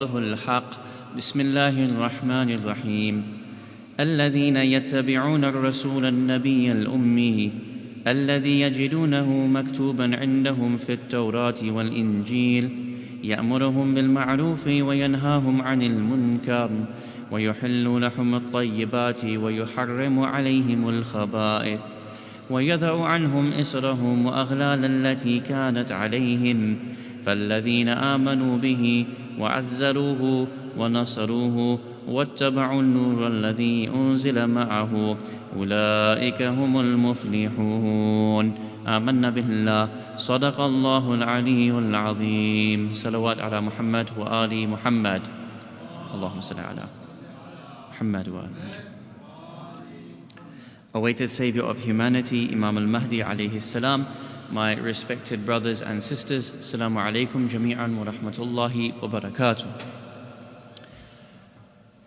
الحق بسم الله الرحمن الرحيم الذين يتبعون الرسول النبي الأمي الذي يجدونه مكتوبا عندهم في التوراة والإنجيل يأمرهم بالمعروف وينهاهم عن المنكر ويحل لهم الطيبات ويحرم عليهم الخبائث ويضع عنهم إصرهم وأغلال التي كانت عليهم فالذين آمنوا به وعزروه ونصروه واتبعوا النور الذي أنزل معه أولئك هم المفلحون آمنا بالله صدق الله العلي العظيم صلوات على محمد وآل محمد اللهم صل على محمد وآل محمد. Awaited Savior of humanity, Imam al-Mahdi alayhi salam, my respected brothers and sisters, Assalamu alaikum jami'an wa rahmatullahi wa barakatuh.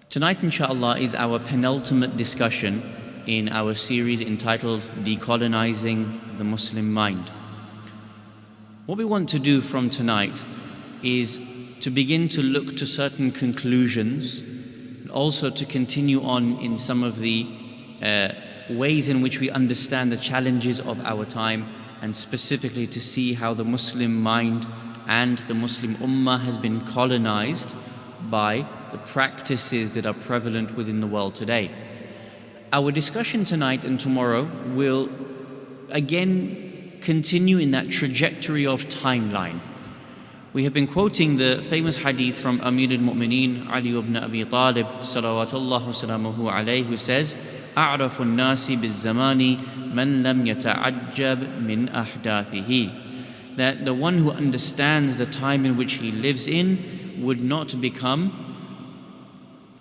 Tonight, inshaAllah, is our penultimate discussion in our series entitled Decolonising the Muslim Mind. What we want to do from tonight is to begin to look to certain conclusions, and also to continue on in some of the ways in which we understand the challenges of our time, and specifically to see how the Muslim mind and the Muslim Ummah has been colonized by the practices that are prevalent within the world today. Our discussion tonight and tomorrow will again continue in that trajectory of timeline. We have been quoting the famous hadith from Amir al-Mu'mineen Ali ibn Abi Talib salawatullah wasalamuhu alayhi, who says, أعرف الناس بالزمان من لم يتعجب من أحداثه, that the one who understands the time in which he lives in would not become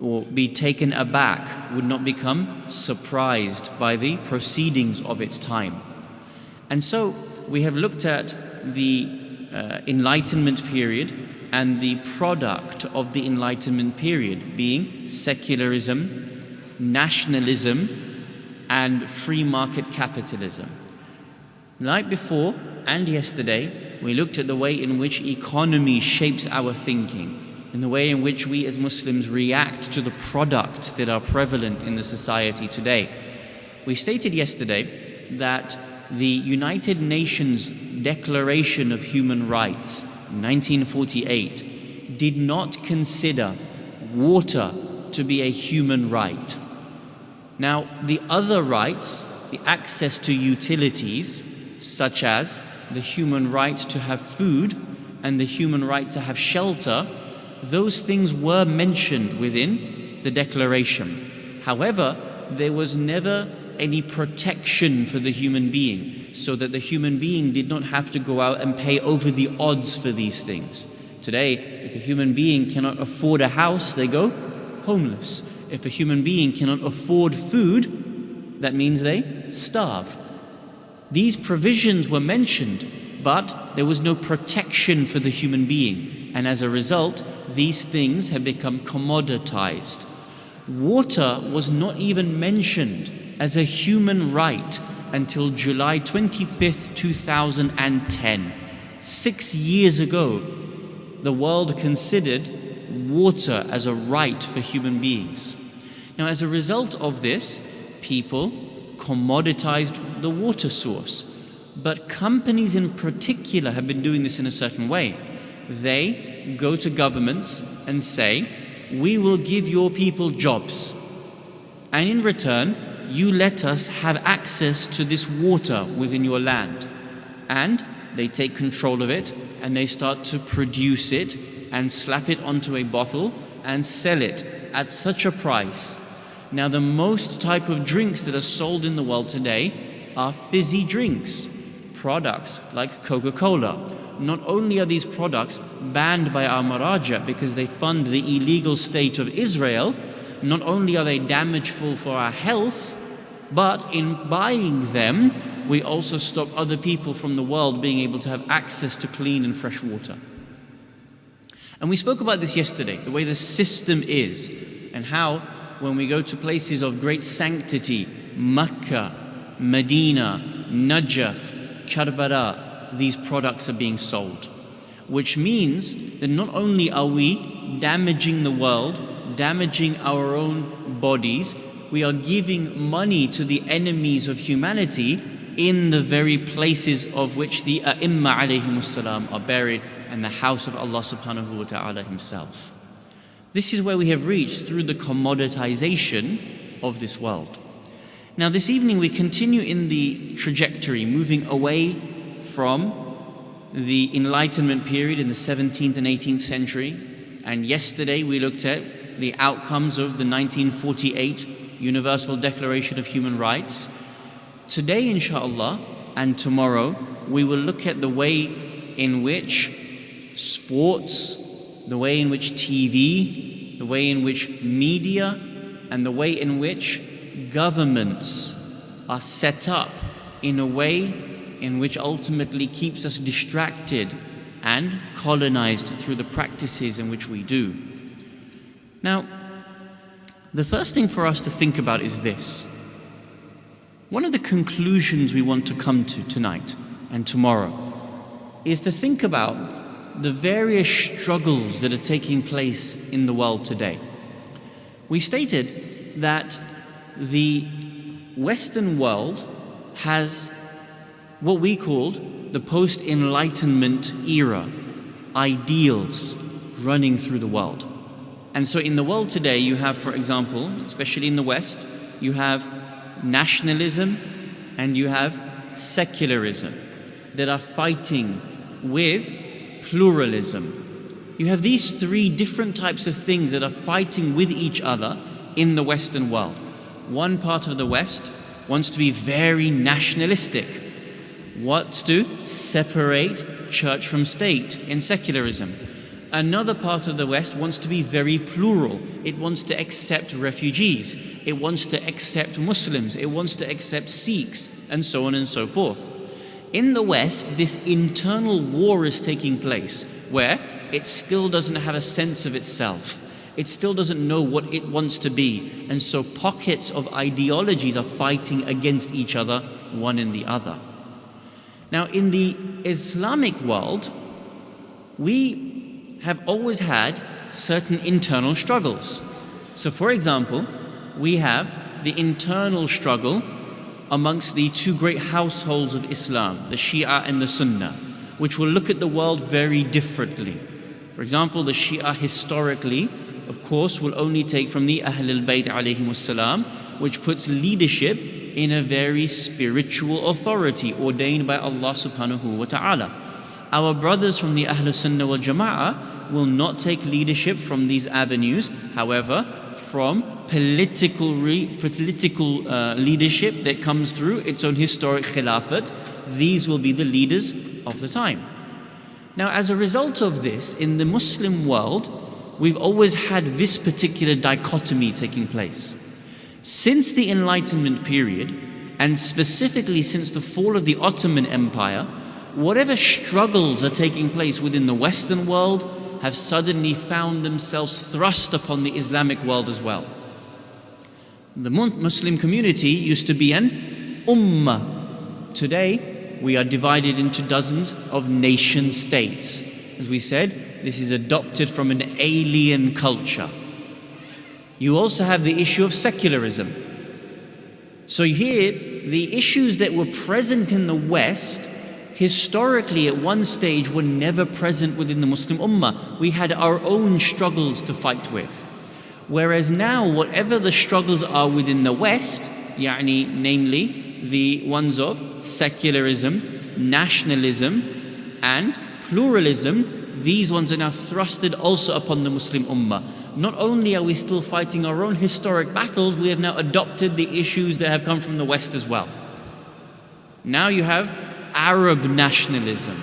or be taken aback, would not become surprised by the proceedings of its time. And so we have looked at the Enlightenment period and the product of the Enlightenment period being secularism, nationalism and free market capitalism. The night before and yesterday we looked at the way in which economy shapes our thinking, and the way in which we as Muslims react to the products that are prevalent in the society today. We stated yesterday that the United Nations Declaration of Human Rights in 1948 did not consider water to be a human right. Now, the other rights, the access to utilities, such as the human right to have food and the human right to have shelter, those things were mentioned within the declaration. However, there was never any protection for the human being, so that the human being did not have to go out and pay over the odds for these things. Today, if a human being cannot afford a house, they go homeless. If a human being cannot afford food, that means they starve. These provisions were mentioned, but there was no protection for the human being, and as a result, these things have become commoditized. Water was not even mentioned as a human right until July 25th, 2010. 6 years ago, the world considered water as a right for human beings. Now, as a result of this, people commoditized the water source. But companies in particular have been doing this in a certain way. They go to governments and say, we will give your people jobs, and in return, you let us have access to this water within your land. And they take control of it, and they start to produce it and slap it onto a bottle and sell it at such a price. Now, the most type of drinks that are sold in the world today are fizzy drinks, products like Coca-Cola. Not only are these products banned by our Maraja because they fund the illegal state of Israel, not only are they damageful for our health, but in buying them, we also stop other people from the world being able to have access to clean and fresh water. And we spoke about this yesterday, the way the system is, and how when we go to places of great sanctity, Mecca, Medina, Najaf, Karbala, these products are being sold. Which means that not only are we damaging the world, damaging our own bodies. We are giving money to the enemies of humanity in the very places of which the A'imma alayhimus salam are buried, and the house of Allah subhanahu wa ta'ala himself. This is where we have reached through the commoditization of this world. Now this evening we continue in the trajectory, moving away from the Enlightenment period in the 17th and 18th century. And yesterday we looked at the outcomes of the 1948 Universal Declaration of Human Rights. Today, inshallah, and tomorrow, we will look at the way in which sports, the way in which TV, the way in which media, and the way in which governments are set up in a way in which ultimately keeps us distracted and colonized through the practices in which we do. Now, the first thing for us to think about is this. One of the conclusions we want to come to tonight and tomorrow is to think about the various struggles that are taking place in the world today. We stated that the Western world has what we called the post-Enlightenment era, ideals running through the world. And so in the world today you have, for example, especially in the West, you have nationalism and you have secularism that are fighting with pluralism. You have these three different types of things that are fighting with each other in the Western world. One part of the West wants to be very nationalistic, wants to separate church from state in secularism. Another part of the West wants to be very plural. It wants to accept refugees. It wants to accept Muslims. It wants to accept Sikhs, and so on and so forth. In the West, this internal war is taking place where it still doesn't have a sense of itself. It still doesn't know what it wants to be. And so pockets of ideologies are fighting against each other, one in the other. Now, in the Islamic world, we have always had certain internal struggles. So for example, we have the internal struggle amongst the two great households of Islam, the Shia and the Sunnah, which will look at the world very differently. For example, the Shia historically, of course, will only take from the Ahlul Bayt alayhimus salam, which puts leadership in a very spiritual authority ordained by Allah subhanahu wa ta'ala. Our brothers from the Ahlul Sunnah wal Jama'ah will not take leadership from these avenues, however, from political leadership that comes through its own historic khilafat. These will be the leaders of the time. Now, as a result of this, in the Muslim world, we've always had this particular dichotomy taking place. Since the Enlightenment period, and specifically since the fall of the Ottoman Empire, whatever struggles are taking place within the Western world have suddenly found themselves thrust upon the Islamic world as well. The Muslim community used to be an ummah. Today, we are divided into dozens of nation states. As we said, this is adopted from an alien culture. You also have the issue of secularism. So here, the issues that were present in the West historically at one stage were never present within the Muslim Ummah. We had our own struggles to fight with. Whereas now, whatever the struggles are within the West, namely the ones of secularism, nationalism, and pluralism, these ones are now thrusted also upon the Muslim Ummah. Not only are we still fighting our own historic battles, we have now adopted the issues that have come from the West as well. Now you have Arab nationalism.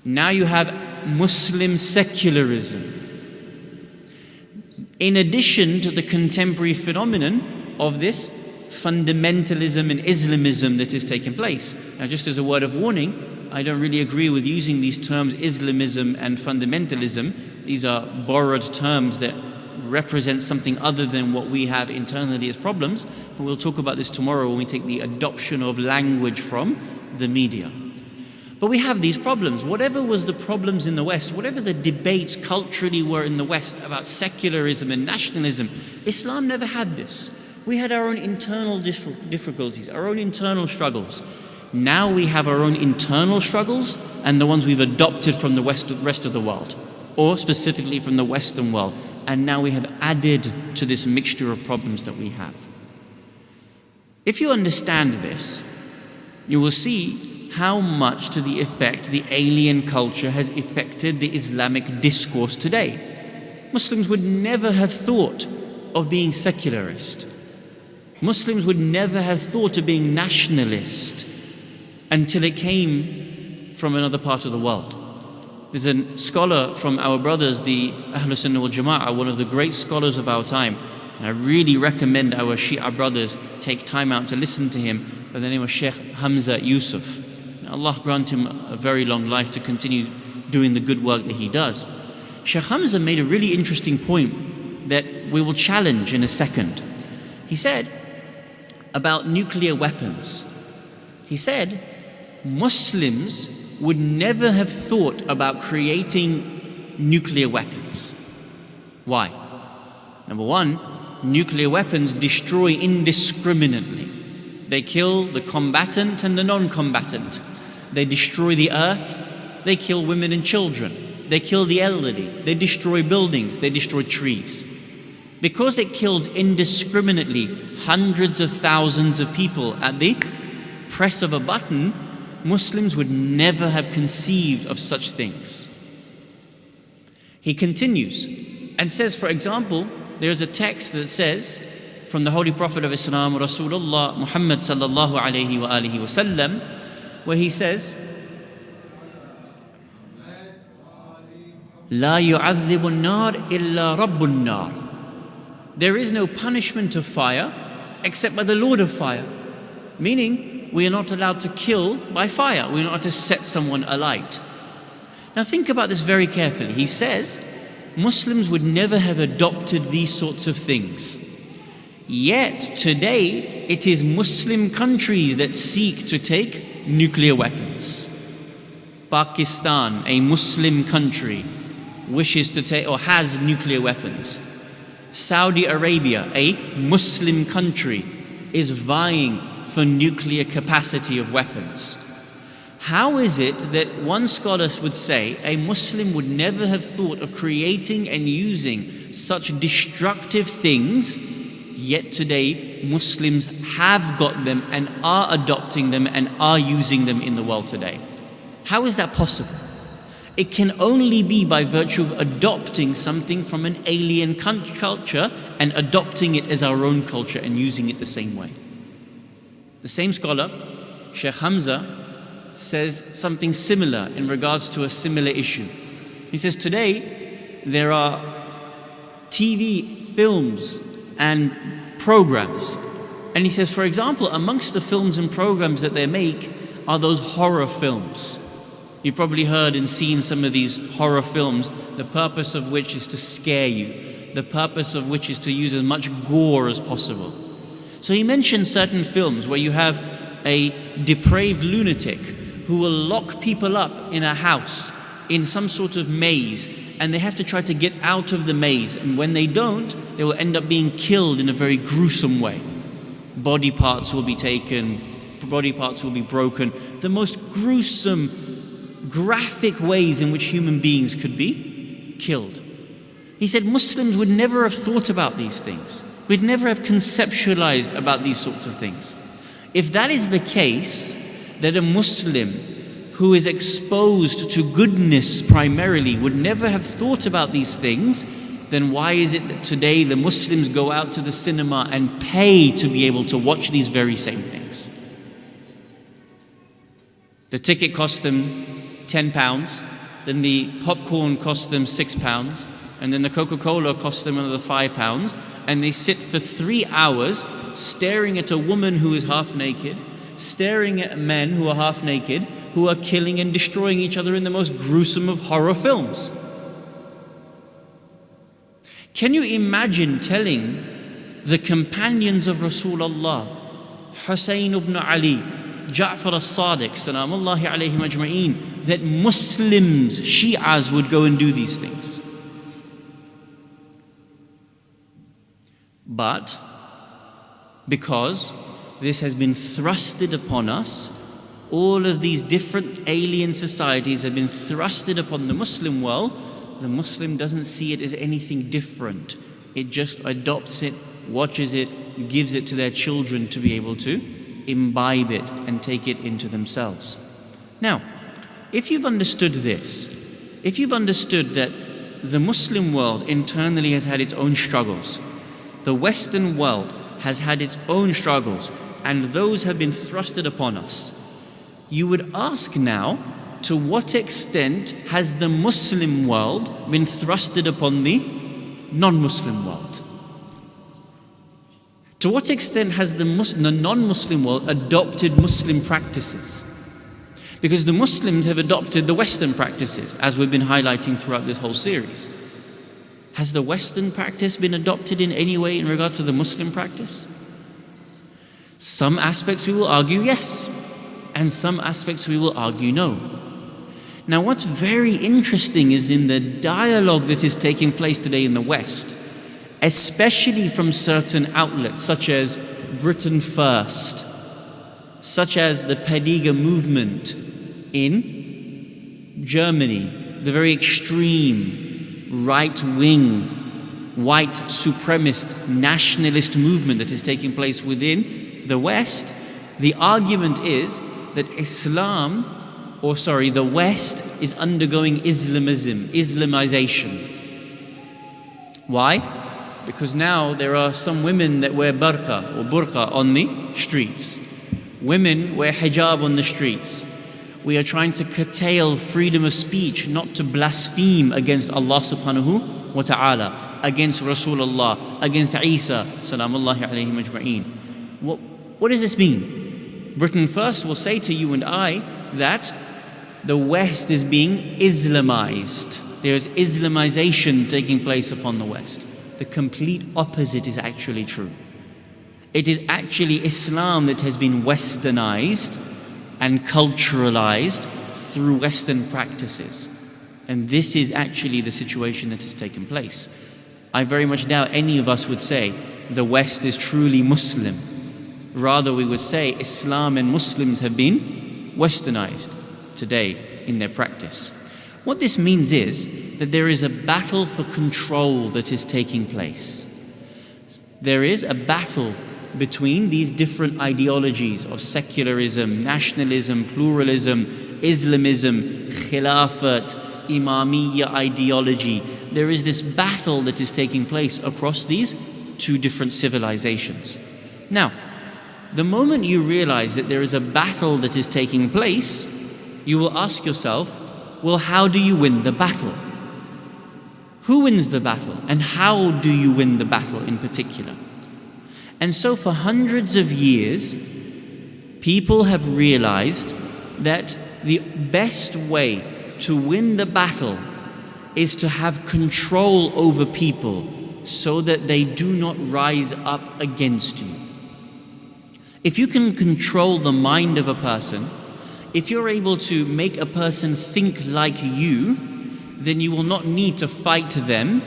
Now you have Muslim secularism. In addition to the contemporary phenomenon of this fundamentalism and Islamism that is taking place. Now, just as a word of warning, I don't really agree with using these terms Islamism and fundamentalism. These are borrowed terms that represent something other than what we have internally as problems, but we'll talk about this tomorrow when we take the adoption of language from the media. But we have these problems. Whatever was the problems in the West, whatever the debates culturally were in the West about secularism and nationalism, Islam never had this. We had our own internal difficulties, our own internal struggles. Now we have our own internal struggles and the ones we've adopted from the rest of the world, or specifically from the Western world. And now we have added to this mixture of problems that we have. If you understand this, you will see how much to the effect the alien culture has affected the Islamic discourse today. Muslims would never have thought of being secularist. Muslims would never have thought of being nationalist until it came from another part of the world. There's a scholar from our brothers, the Ahlus Sunnah wal Jama'ah, one of the great scholars of our time, and I really recommend our Shia brothers take time out to listen to him, by the name of Sheikh Hamza Yusuf. Allah grant him a very long life to continue doing the good work that he does. Sheikh Hamza made a really interesting point that we will challenge in a second. He said about nuclear weapons. He said Muslims would never have thought about creating nuclear weapons. Why? Number one, nuclear weapons destroy indiscriminately. They kill the combatant and the non-combatant. They destroy the earth, they kill women and children, they kill the elderly, they destroy buildings, they destroy trees. Because it kills indiscriminately hundreds of thousands of people at the press of a button, Muslims would never have conceived of such things. He continues and says, for example, there's a text that says from the Holy Prophet of Islam, Rasulullah Muhammad sallallahu alayhi wa alihi wa sallam, where he says, لا يعذب النار إلا رب النار. There is no punishment of fire except by the Lord of fire. Meaning, we are not allowed to kill by fire. We are not allowed to set someone alight. Now think about this very carefully. He says, Muslims would never have adopted these sorts of things. Yet today, it is Muslim countries that seek to take nuclear weapons. Pakistan, a Muslim country, wishes to take or has nuclear weapons. Saudi Arabia, a Muslim country, is vying for nuclear capacity of weapons. How is it that one scholar would say a Muslim would never have thought of creating and using such destructive things, yet today Muslims have got them and are adopting them and are using them in the world today? How is that possible? It can only be by virtue of adopting something from an alien culture and adopting it as our own culture and using it the same way. The same scholar, Sheikh Hamza, says something similar in regards to a similar issue. He says today there are TV films and programs, and he says, for example, amongst the films and programs that they make are those horror films. You've probably heard and seen some of these horror films, the purpose of which is to scare you, the purpose of which is to use as much gore as possible. So he mentioned certain films where you have a depraved lunatic who will lock people up in a house in some sort of maze, and they have to try to get out of the maze, and when they don't, they will end up being killed in a very gruesome way. Body parts will be taken, body parts will be broken, the most gruesome, graphic ways in which human beings could be killed. He said Muslims would never have thought about these things. We'd never have conceptualized about these sorts of things. If that is the case, that a Muslim who is exposed to goodness primarily would never have thought about these things, then why is it that today the Muslims go out to the cinema and pay to be able to watch these very same things? The ticket costs them £10, then the popcorn costs them £6, and then the Coca-Cola costs them another £5, and they sit for 3 hours staring at a woman who is half naked, staring at men who are half naked, who are killing and destroying each other in the most gruesome of horror films. Can you imagine telling the companions of Rasulullah, Hussein ibn Ali, Jaffer Ladak, salamullahi alayhim ajma'een, that Muslims, Shi'as, would go and do these things. But because this has been thrusted upon us, all of these different alien societies have been thrusted upon the Muslim world, the Muslim doesn't see it as anything different. It just adopts it, watches it, gives it to their children to be able to imbibe it and take it into themselves. Now, if you've understood this, if you've understood that the Muslim world internally has had its own struggles, the Western world has had its own struggles, and those have been thrusted upon us, you would ask now, to what extent has the Muslim world been thrusted upon the non-Muslim world? To what extent has the non-Muslim world adopted Muslim practices? Because the Muslims have adopted the Western practices, as we've been highlighting throughout this whole series. Has the Western practice been adopted in any way in regard to the Muslim practice? Some aspects we will argue yes, and some aspects we will argue no. Now, what's very interesting is in the dialogue that is taking place today in the West, especially from certain outlets such as Britain First, such as the Pediga movement in Germany, the very extreme right-wing, white supremacist nationalist movement that is taking place within the West, the argument is that the West is undergoing Islamization. Why? Because now there are some women that wear burqa on the streets. Women wear hijab on the streets. We are trying to curtail freedom of speech, not to blaspheme against Allah subhanahu wa ta'ala, against Rasulullah, against Isa, salamullahi alayhim ajma'een. What does this mean? Britain First will say to you and I that the West is being Islamized. There is Islamization taking place upon the West. The complete opposite is actually true. It is actually Islam that has been westernized and culturalized through Western practices. And this is actually the situation that has taken place. I very much doubt any of us would say the West is truly Muslim. Rather, we would say Islam and Muslims have been westernized today in their practice. What this means is that there is a battle for control that is taking place. There is a battle between these different ideologies of secularism, nationalism, pluralism, Islamism, Khilafat, Imamiyya ideology. There is this battle that is taking place across these two different civilizations. Now, the moment you realize that there is a battle that is taking place, you will ask yourself, well, how do you win the battle? Who wins the battle? And how do you win the battle in particular? And so for hundreds of years, people have realized that the best way to win the battle is to have control over people so that they do not rise up against you. If you can control the mind of a person, if you're able to make a person think like you, then you will not need to fight them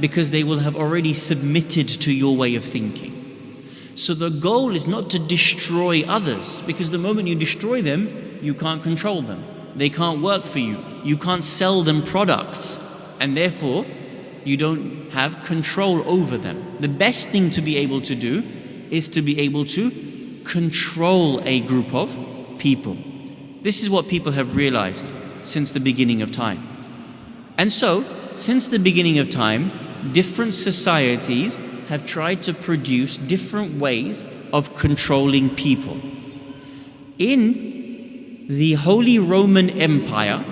because they will have already submitted to your way of thinking. So the goal is not to destroy others, because the moment you destroy them, you can't control them. They can't work for you. You can't sell them products, and therefore you don't have control over them. The best thing to be able to do is to be able to control a group of people. This is what people have realized since the beginning of time. And so, since the beginning of time, different societies have tried to produce different ways of controlling people. In the Holy Roman Empire,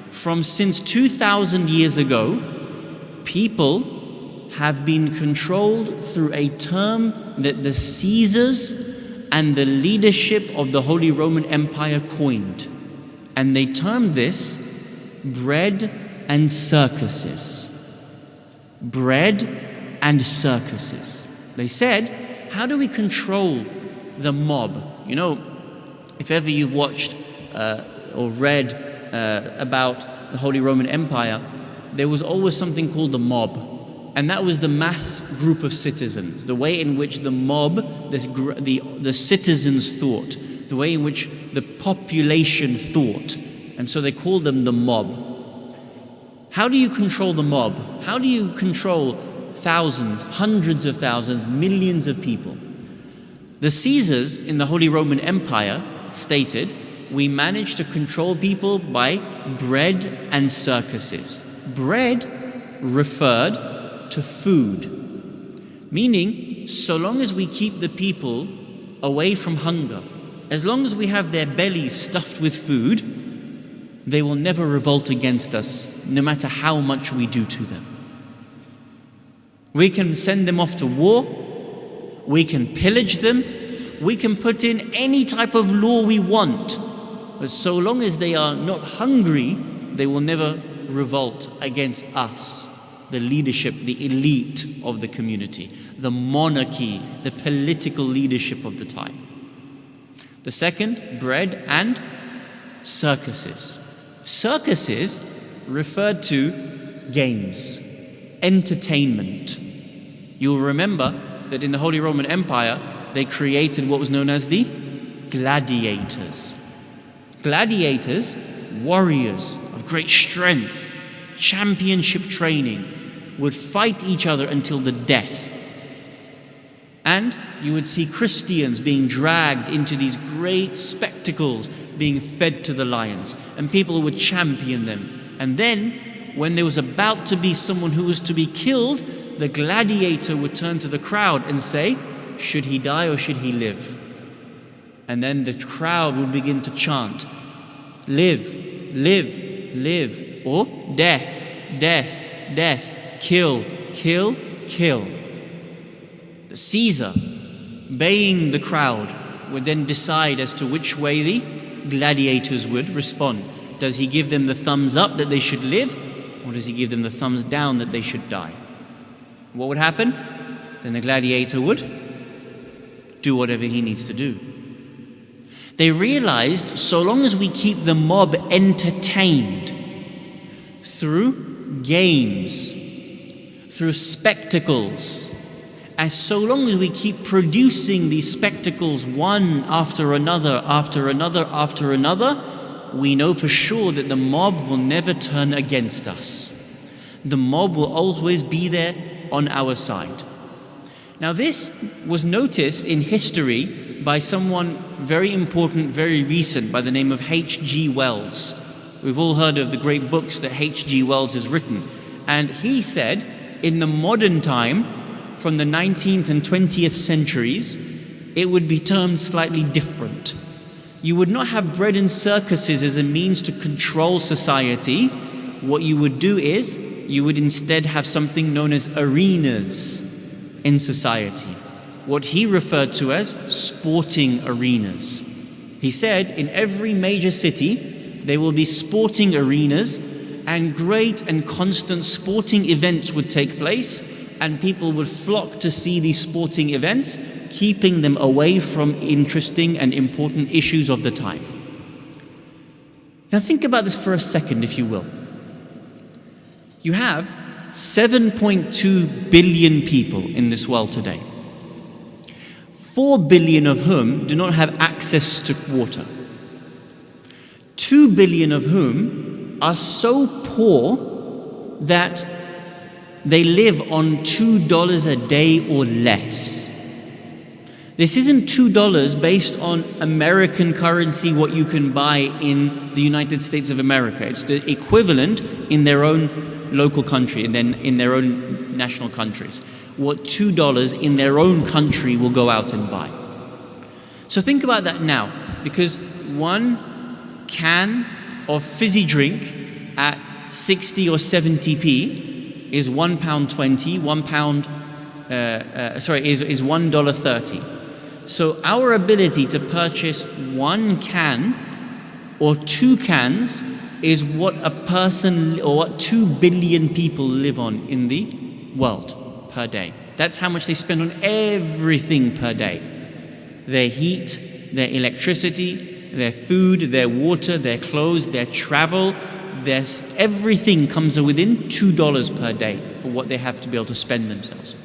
from since 2,000 years ago, people have been controlled through a term that the Caesars and the leadership of the Holy Roman Empire coined. And they termed this bread and circuses. Bread and circuses. They said, how do we control the mob? You know, If ever you've watched or read about the Holy Roman Empire, there was always something called the mob. And that was the mass group of citizens, the way in which the mob, the citizens thought, the way in which the population thought. And so they called them the mob. How do you control the mob? How do you control thousands, hundreds of thousands, millions of people? The Caesars in the Holy Roman Empire stated, we managed to control people by bread and circuses. Bread referred to food, meaning so long as we keep the people away from hunger, as long as we have their bellies stuffed with food, they will never revolt against us, no matter how much we do to them. We can send them off to war, we can pillage them, we can put in any type of law we want, but so long as they are not hungry, they will never revolt against us, the leadership, the elite of the community, the monarchy, the political leadership of the time. The second, bread and circuses. Circuses referred to games, entertainment. You'll remember that in the Holy Roman Empire, they created what was known as the gladiators. Gladiators, warriors of great strength, championship training, would fight each other until the death. And you would see Christians being dragged into these great spectacles, being fed to the lions, and people would champion them. And then, when there was about to be someone who was to be killed, the gladiator would turn to the crowd and say, should he die or should he live? And then the crowd would begin to chant, live, live, live, or death, death, death, kill, kill, kill. The Caesar, baying the crowd, would then decide as to which way the gladiators would respond. Does he give them the thumbs up that they should live, or does he give them the thumbs down that they should die? What would happen? Then the gladiator would do whatever he needs to do. They realized so long as we keep the mob entertained through games, through spectacles, and so long as we keep producing these spectacles one after another, after another, after another, we know for sure that the mob will never turn against us. The mob will always be there on our side. Now this was noticed in history by someone very important, very recent, by the name of H.G. Wells. We've all heard of the great books that H.G. Wells has written. And he said, in the modern time, from the 19th and 20th centuries, it would be termed slightly different. You would not have bread and circuses as a means to control society. What you would do is, you would instead have something known as arenas in society. What he referred to as sporting arenas. He said, in every major city, there will be sporting arenas, and great and constant sporting events would take place, and people would flock to see these sporting events, keeping them away from interesting and important issues of the time. Now think about this for a second, if you will. You have 7.2 billion people in this world today. 4 billion of whom do not have access to water. 2 billion of whom are so poor that they live on $2 a day or less. This isn't $2 based on American currency, what you can buy in the United States of America. It's the equivalent in their own local country and then in their own national countries. What $2 in their own country will go out and buy. So think about that now, because one can of fizzy drink at 60 or 70p is £1.20, is $1.30. So our ability to purchase one can or two cans is what a person or what 2 billion people live on in the world per day. That's how much they spend on everything per day. Their heat, their electricity, their food, their water, their clothes, their travel, everything comes within $2 per day for what they have to be able to spend themselves on.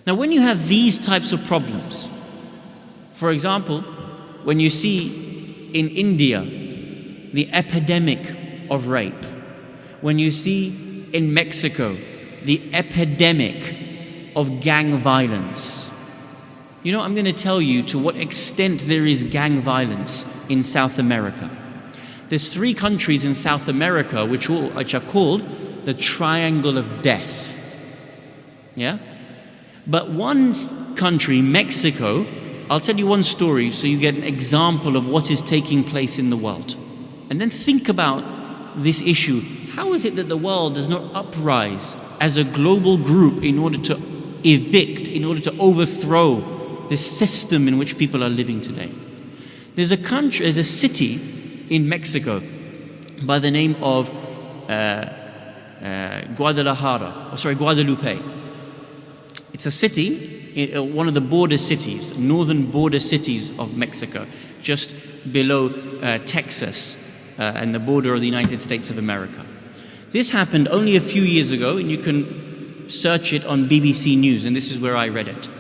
Now, when you have these types of problems, for example, when you see in India the epidemic of rape, when you see in Mexico the epidemic of gang violence, I'm going to tell you to what extent there is gang violence in South America. There's 3 countries in South America which are called the Triangle of Death. Yeah? But one country, Mexico, I'll tell you one story so you get an example of what is taking place in the world. And then think about this issue. How is it that the world does not uprise as a global group in order to evict, in order to overthrow this system in which people are living today? There's a city in Mexico by the name of Guadalupe. It's a city, one of the border cities, northern border cities of Mexico, just below Texas and the border of the United States of America. This happened only a few years ago, and you can search it on BBC News, and this is where I read it.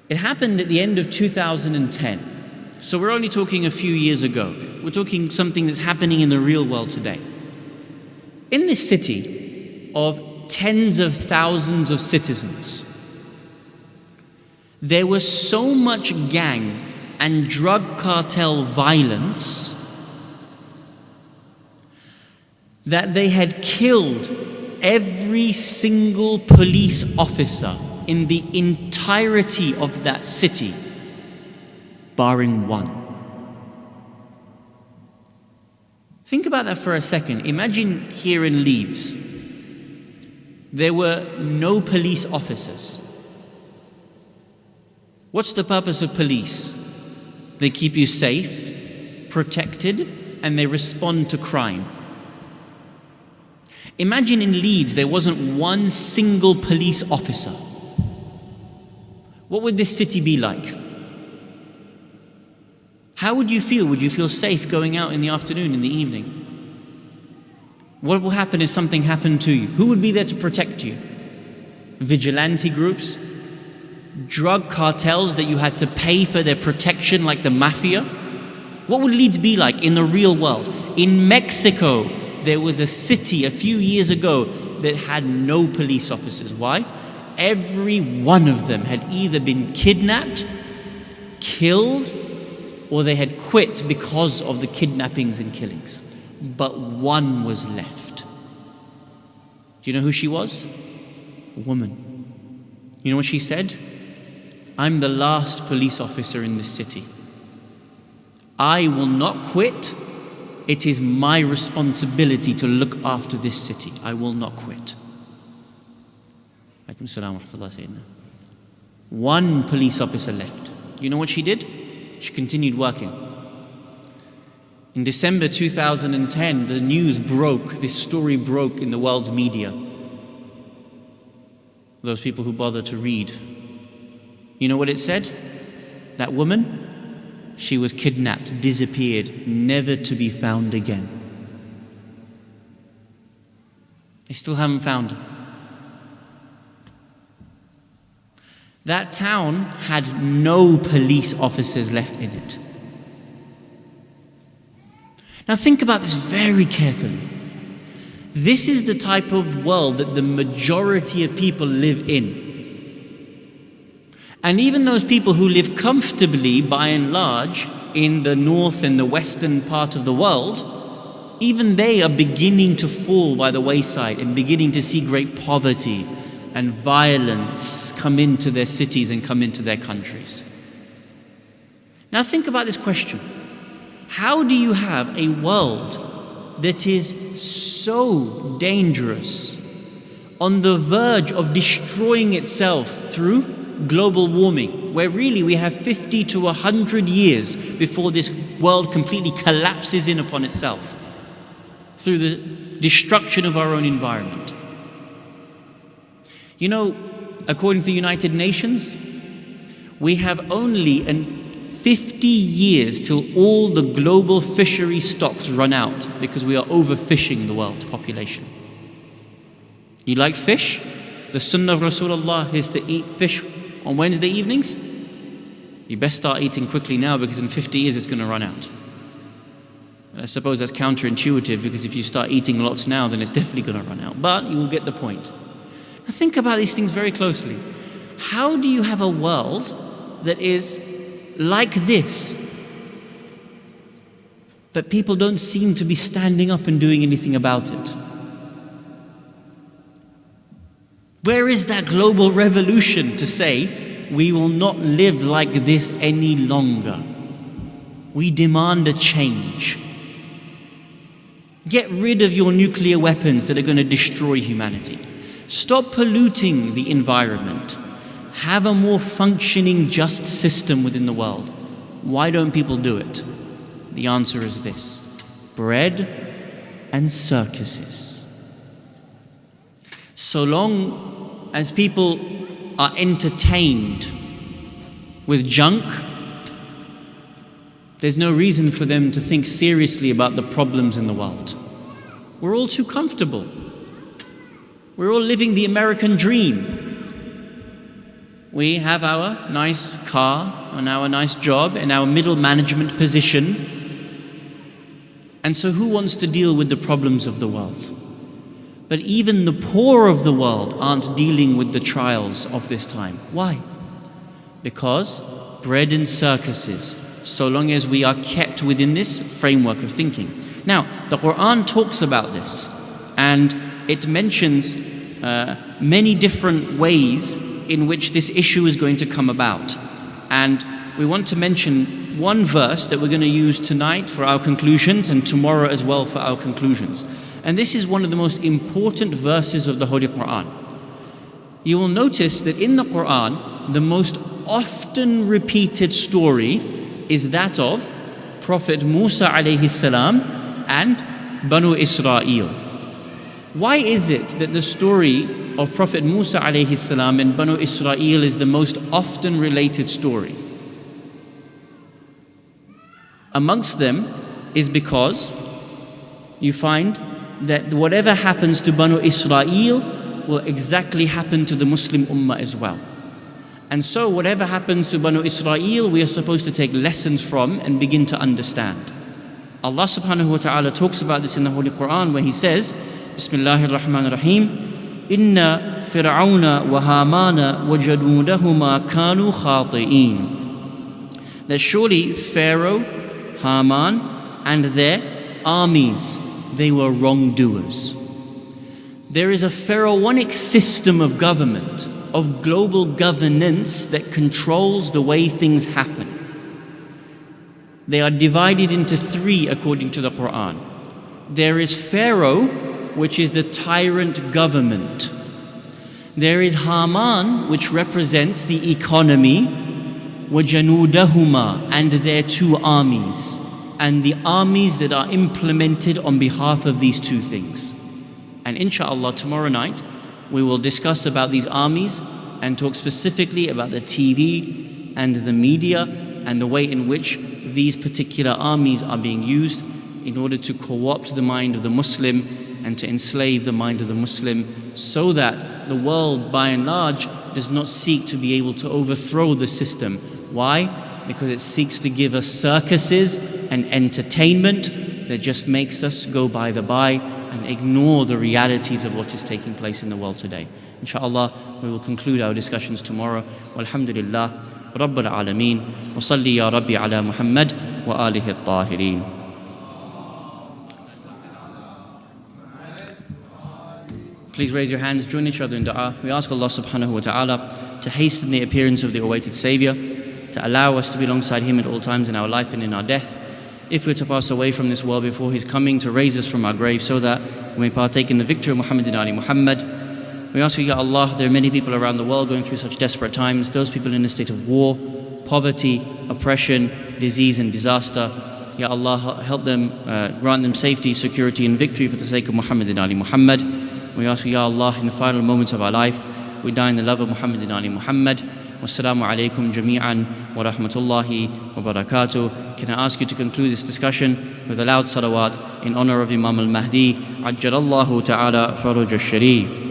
It happened at the end of 2010. So we're only talking a few years ago. We're talking something that's happening in the real world today. In this city of tens of thousands of citizens, there was so much gang and drug cartel violence that they had killed every single police officer in the entirety of that city, barring one. Think about that for a second. Imagine here in Leeds, there were no police officers. What's the purpose of police? They keep you safe, protected, and they respond to crime. Imagine in Leeds there wasn't one single police officer. What would this city be like? How would you feel? Would you feel safe going out in the afternoon, in the evening? What will happen if something happened to you? Who would be there to protect you? Vigilante groups? Drug cartels that you had to pay for their protection like the mafia? What would Leeds be like in the real world? In Mexico, there was a city a few years ago that had no police officers. Why? Every one of them had either been kidnapped, killed, or they had quit because of the kidnappings and killings. But one was left. Do you know who she was? A woman. You know what she said? I'm the last police officer in this city. I will not quit. It is my responsibility to look after this city. I will not quit. One police officer left. You know what she did? She continued working. In December 2010, the news broke, this story broke in the world's media. Those people who bother to read. You know what it said? That woman, she was kidnapped, disappeared, never to be found again. They still haven't found her. That town had no police officers left in it. Now think about this very carefully. This is the type of world that the majority of people live in. And even those people who live comfortably, by and large, in the north and the western part of the world, even they are beginning to fall by the wayside and beginning to see great poverty and violence come into their cities and come into their countries. Now think about this question. How do you have a world that is so dangerous, on the verge of destroying itself through global warming, where really we have 50 to 100 years before this world completely collapses in upon itself through the destruction of our own environment? You know, according to the United Nations, we have only a 50 years till all the global fishery stocks run out because we are overfishing the world population. You like fish? The sunnah of Rasulullah is to eat fish on Wednesday evenings. You best start eating quickly now because in 50 years it's going to run out. And I suppose that's counterintuitive because if you start eating lots now, then it's definitely going to run out. But you will get the point. Now think about these things very closely. How do you have a world that is like this, but people don't seem to be standing up and doing anything about it? Where is that global revolution to say, we will not live like this any longer? We demand a change. Get rid of your nuclear weapons that are going to destroy humanity. Stop polluting the environment. Have a more functioning, just system within the world. Why don't people do it? The answer is this: bread and circuses. So long as people are entertained with junk, there's no reason for them to think seriously about the problems in the world. We're all too comfortable. We're all living the American dream. We have our nice car and our nice job and our middle management position. And so who wants to deal with the problems of the world? But even the poor of the world aren't dealing with the trials of this time. Why? Because bread and circuses, so long as we are kept within this framework of thinking. Now, the Quran talks about this, and it mentions many different ways in which this issue is going to come about. And we want to mention one verse that we're going to use tonight for our conclusions and tomorrow as well for our conclusions. And this is one of the most important verses of the Holy Quran. You will notice that in the Quran, the most often repeated story is that of Prophet Musa alayhi salam and Banu Israel. Why is it that the story of Prophet Musa alayhi salam and Banu Israel is the most often related story? Amongst them is because you find that whatever happens to Banu Israel will exactly happen to the Muslim Ummah as well. And so whatever happens to Banu Israel, we are supposed to take lessons from and begin to understand. Allah subhanahu wa ta'ala talks about this in the Holy Quran where He says, Bismillahir Rahmanir Rahim, Inna Fir'auna wa Hamana wa jadudahuma kanu khati'in. That surely Pharaoh, Haman, and their armies, they were wrongdoers. There is a pharaonic system of government, of global governance that controls the way things happen. They are divided into three according to the Quran. There is Pharaoh, which is the tyrant government. There is Haman, which represents the economy, وَجَنُودَهُمَا, and their two armies, and the armies that are implemented on behalf of these two things. And inshallah, tomorrow night, we will discuss about these armies and talk specifically about the TV and the media and the way in which these particular armies are being used in order to co-opt the mind of the Muslim and to enslave the mind of the Muslim, so that the world by and large does not seek to be able to overthrow the system. Why? Because it seeks to give us circuses and entertainment that just makes us go by the by and ignore the realities of what is taking place in the world today. Inshallah, we will conclude our discussions tomorrow. Walhamdulillah, Rabbil Alameen, wa salli ya Rabbi ala Muhammad wa alihi at-tahirin. Please raise your hands, join each other in dua. We ask Allah subhanahu wa ta'ala to hasten the appearance of the awaited Savior, to allow us to be alongside Him at all times in our life and in our death. If we're to pass away from this world before His coming, to raise us from our grave so that we may partake in the victory of Muhammad and Ali Muhammad. We ask you, Ya Allah, there are many people around the world going through such desperate times, those people in a state of war, poverty, oppression, disease and disaster. Ya Allah, help them, grant them safety, security and victory for the sake of Muhammad and Ali Muhammad. We ask you, Ya Allah, in the final moments of our life, we die in the love of Muhammad and Ali Muhammad. Wassalamu alaikum jami'an wa rahmatullahi wa barakatuh. Can I ask you to conclude this discussion with a loud salawat in honor of Imam al-Mahdi, Ajjalallahu ta'ala faraj al-Sharif.